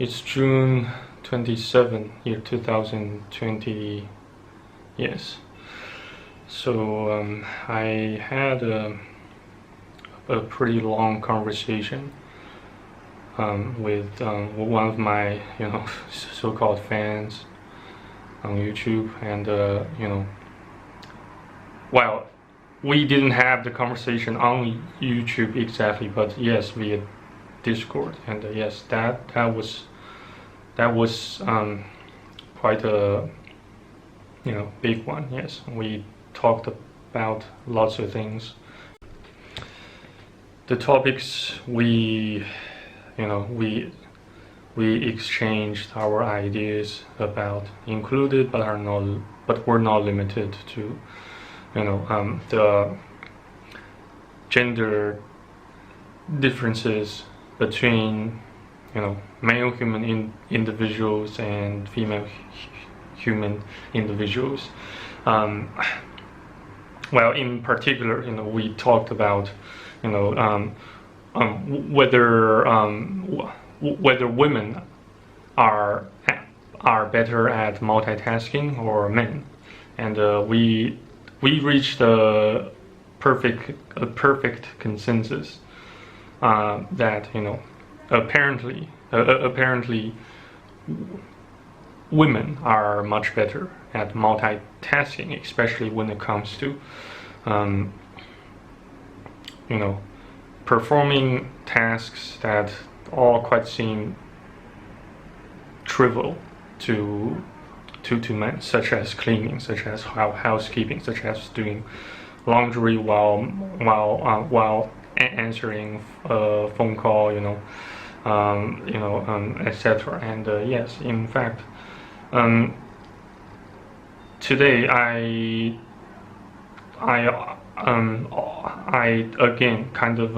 It's June 27, year 2020. Yes. So I had a pretty long conversation with one of my, so-called fans on YouTube, and well, we didn't have the conversation on YouTube exactly, but yes, via Discord, and yes, that was quite a big one. Yes, we talked about lots of things. The topics we exchanged our ideas about included, but were not limited to the gender differences between male human individuals and female human individuals. Well, in particular, we talked about whether women are better at multitasking or men, and we reached a perfect consensus that apparently women are much better at multitasking, especially when it comes to performing tasks that all quite seem trivial to men, such as cleaning, such as housekeeping, such as doing laundry while answering a phone call, etc. And yes, in fact, today I again kind of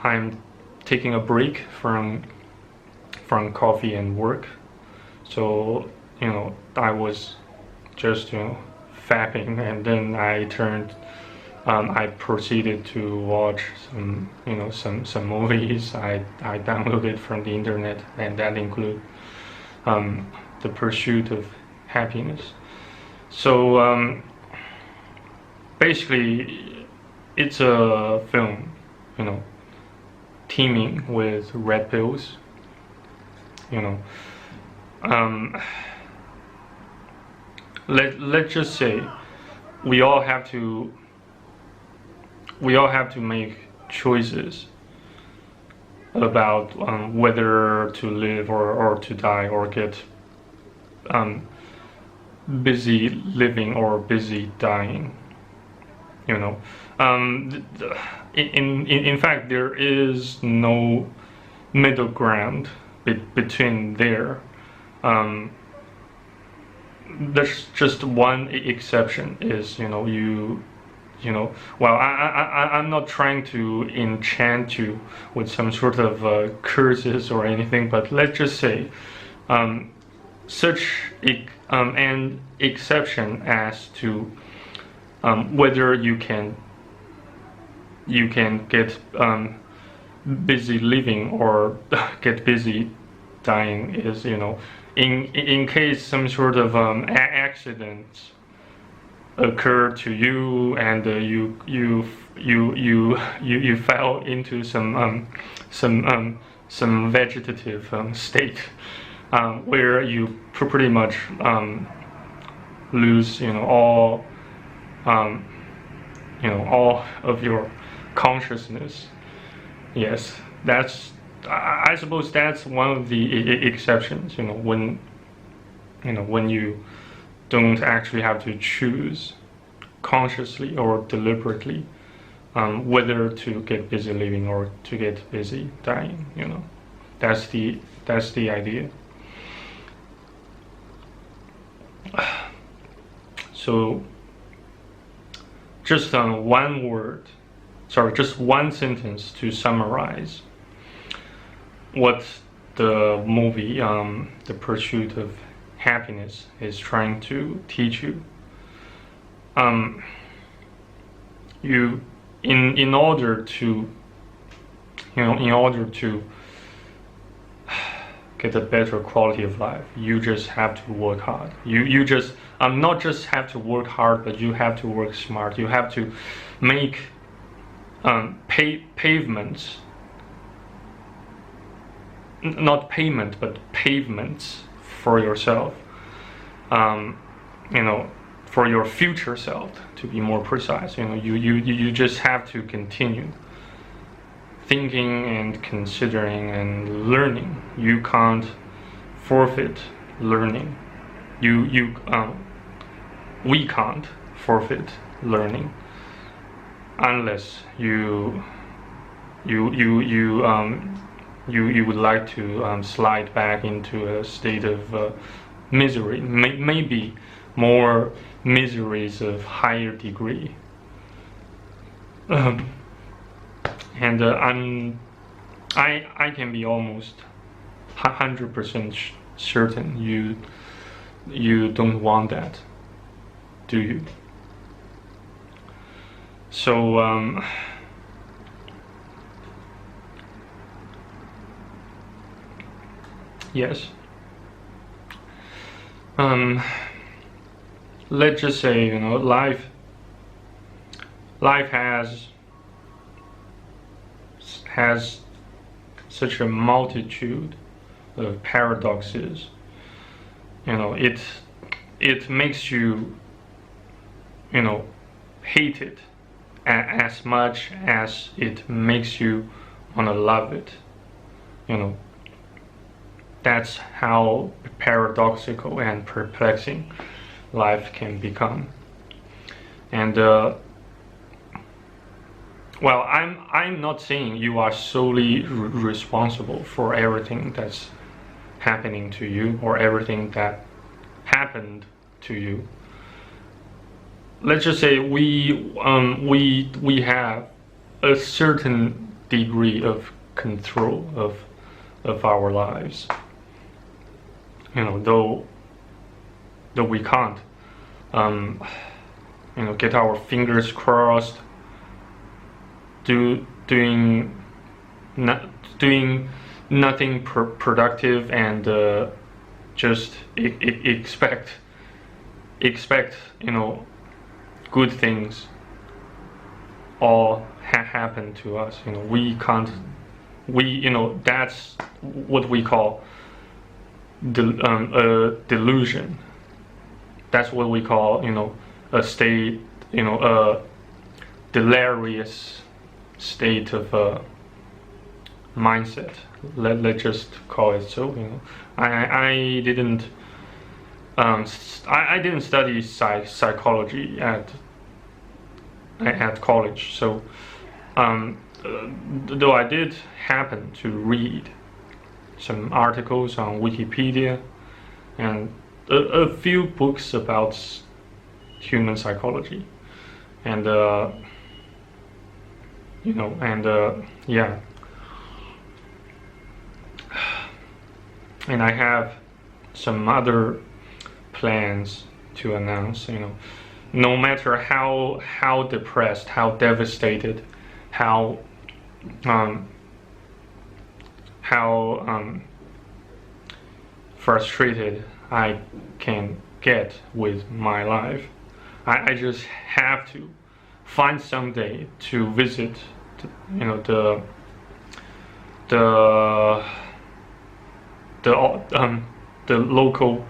I'm taking a break from coffee and work, so I was just fapping, and then I proceeded to watch some movies I downloaded from the internet, and that include The Pursuit of Happiness. So basically, it's a film, teeming with red pills. Let's just say we all have to make choices about whether to live or to die, or get busy living or busy dying. In fact, there is no middle ground between there. There's just one exception, is well, I'm not trying to enchant you with some sort of curses or anything, but let's just say such an exception as to whether you can get busy living or get busy dying is in case some sort of accident occur to you, and you fell into some vegetative state where you pretty much lose all all of your consciousness. Yes, I suppose that's one of the exceptions. When you don't actually have to choose consciously or deliberately whether to get busy living or to get busy dying. That's the idea. So just just one sentence to summarize what the movie The Pursuit of Happiness is trying to teach you. In order to get a better quality of life, you just have to work hard. You just not just have to work hard, but you have to work smart. You have to make pavements, not payment, but pavements for yourself. For your future self, to be more precise. You just have to continue thinking and considering and learning. You can't forfeit learning. We can't forfeit learning unless you would like to slide back into a state of misery, maybe more miseries of higher degree. And I can be almost 100% certain you don't want that, do you? So yes. Let's just say, life has such a multitude of paradoxes. It makes you, hate it as much as it makes you want to love it. That's how paradoxical and perplexing life can become. And well, I'm not saying you are solely responsible for everything that's happening to you or everything that happened to you. Let's just say we have a certain degree of control of our lives. Though we can't get our fingers crossed, doing nothing productive, and just expect good things all happen to us. We can't. That's what we call a delusion. That's what we call a state, a delirious state of mindset. Let's just call it so. I didn't study psychology at college, so though I did happen to read some articles on Wikipedia and a few books about human psychology, and yeah, and I have some other plans to announce. No matter how depressed, how devastated, how frustrated I can get with my life, I just have to find some day to visit the local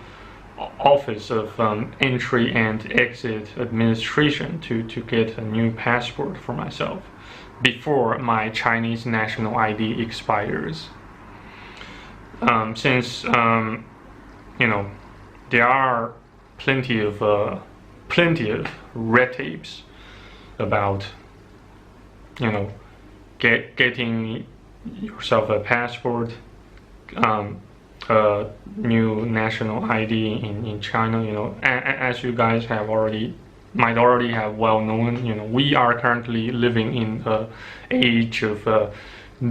office of entry and exit administration to get a new passport for myself before my Chinese national ID expires. Since there are plenty of red tapes about getting yourself a passport, a new national ID in China. As you guys might already have well known, we are currently living in an age of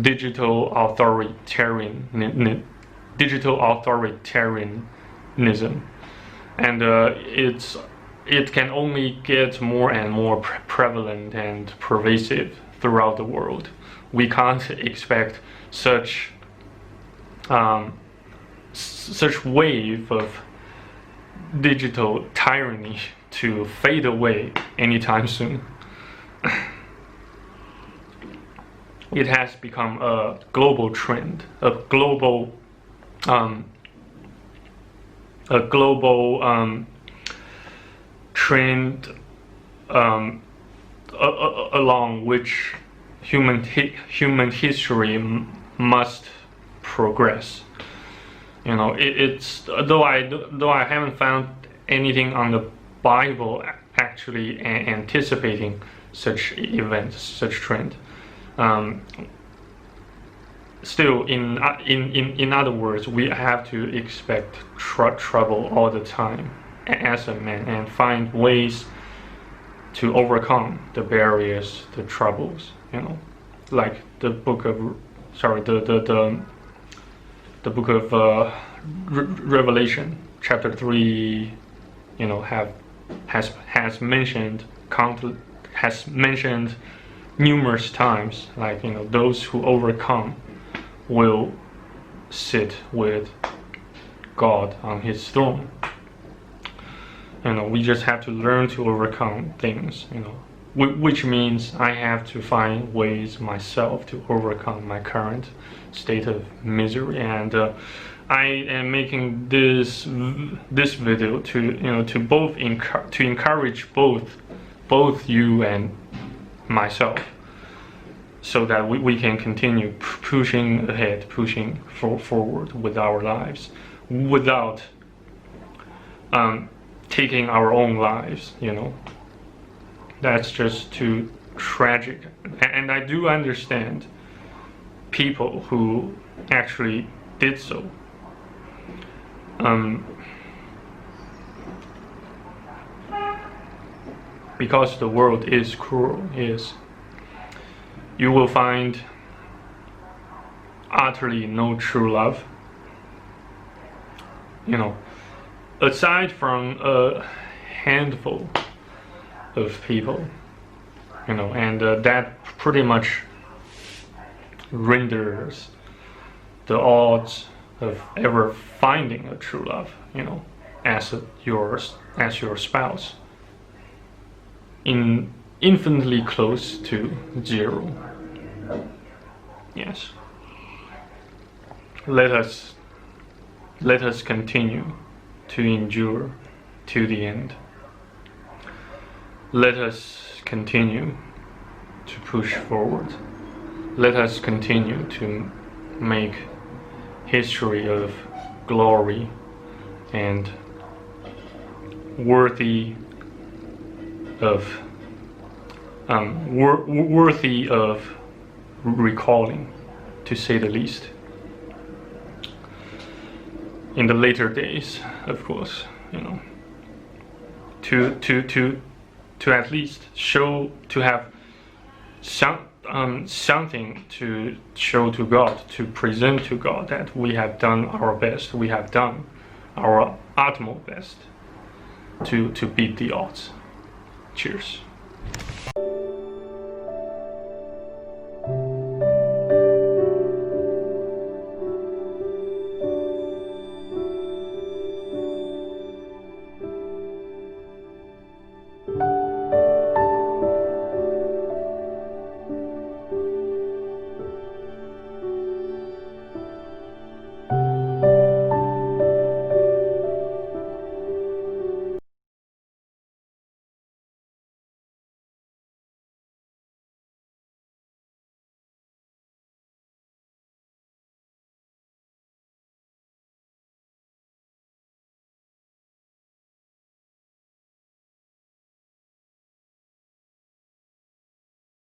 digital authoritarianism, and it can only get more and more prevalent and pervasive throughout the world. We can't expect such such wave of digital tyranny to fade away anytime soon. It has become a global trend, a global trend along which human history must progress. You know, it's though I haven't found anything on the Bible actually anticipating such events, such trend. Still, in other words, we have to expect trouble all the time as a man, and find ways to overcome the barriers, the troubles. You know, like the book of the book of Revelation, chapter 3. You know, has mentioned numerous times, like, you know, those who overcome will sit with God on his throne. You know, we just have to learn to overcome things, you know, which means I have to find ways myself to overcome my current state of misery. And I am making this video to, you know, to encourage both you and myself, so that we can continue pushing ahead, pushing forward with our lives, without taking our own lives. You know, that's just too tragic. And I do understand people who actually did so. Because the world is cruel, yes. You will find utterly no true love. You know, aside from a handful of people, you know, and that pretty much renders the odds of ever finding a true love, you know, as your spouse, infinitely close to zero. Yes. Let us continue to endure to the end. Let us continue to push forward. Let us continue to make history of glory and worthy of recalling, to say the least. In the later days, of course, you know, to at least show, to have something to show to God, to present to God that we have done our best, we have done our utmost best to beat the odds. Cheers.